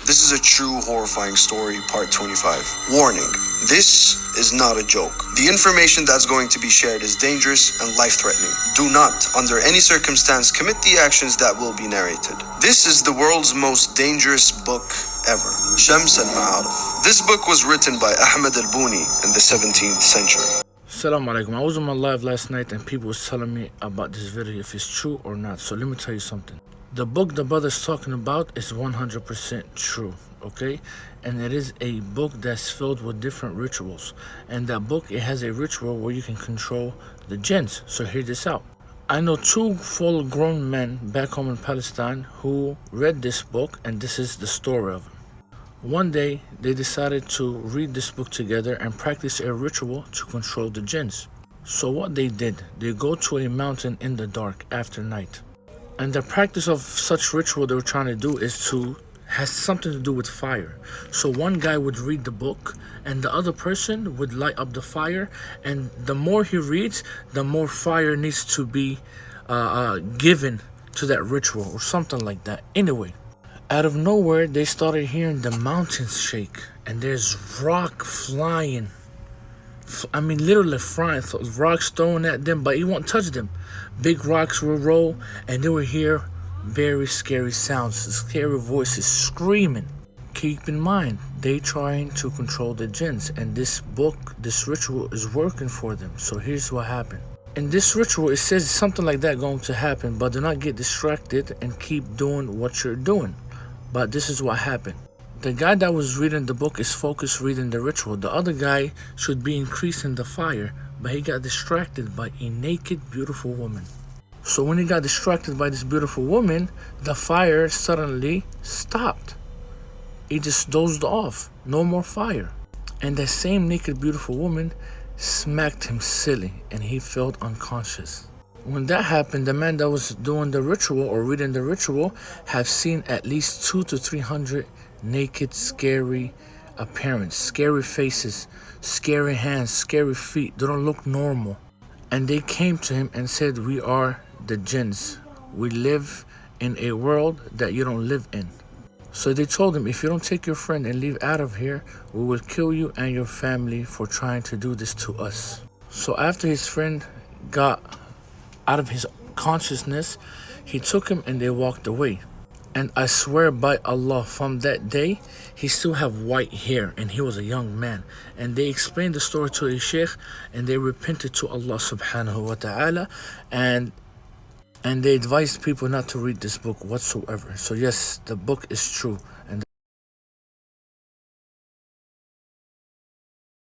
This is a true horrifying story, part 25. Warning, this is not a joke. The information that's going to be shared is dangerous and life-threatening. Do not, under any circumstance, commit the actions that will be narrated. This is the world's most dangerous book ever, Shams al-Ma'arif. This book was written by Ahmed al-Buni in the 17th century. Assalamu alaikum. I was on my live last night and people was telling me about this video, if it's true or not. So let me tell you something. The book the brother's talking about is 100% true, okay? And it is a book that's filled with different rituals. And that book, it has a ritual where you can control the jinns. So hear this out. I know two full-grown men back home in Palestine who read this book, and this is the story of it. One day, they decided to read this book together and practice a ritual to control the jinns. So what they did, they go to a mountain in the dark after night. And the practice of such ritual they were trying to do has something to do with fire. So one guy would read the book and the other person would light up the fire, and the more he reads, the more fire needs to be given to that ritual or something like that. Anyway, out of nowhere, they started hearing the mountains shake and there's rock flying. I mean, literally flying, rocks thrown at them, but it won't touch them. Big rocks will roll and they will hear very scary sounds, scary voices screaming. Keep in mind, they trying to control the jinns, and this book, this ritual is working for them. So here's what happened. In this ritual, it says something like that going to happen, but do not get distracted and keep doing what you're doing. But this is what happened. The guy that was reading the book is focused reading the ritual. The other guy should be increasing the fire, but he got distracted by a naked, beautiful woman. So when he got distracted by this beautiful woman, the fire suddenly stopped. He just dozed off. No more fire. And that same naked, beautiful woman smacked him silly, and he felt unconscious. When that happened, the man that was doing the ritual or reading the ritual have seen at least 200 to 300 naked, scary appearance, scary faces, scary hands, scary feet. They don't look normal. And they came to him and said, "We are the jinns. We live in a world that you don't live in." So they told him, "If you don't take your friend and leave out of here, we will kill you and your family for trying to do this to us." So after his friend got out of his consciousness, he took him and they walked away. And I swear by Allah, from that day, he still have white hair and he was a young man. And they explained the story to a sheikh and they repented to Allah subhanahu wa ta'ala, and they advised people not to read this book whatsoever. So yes, the book is true.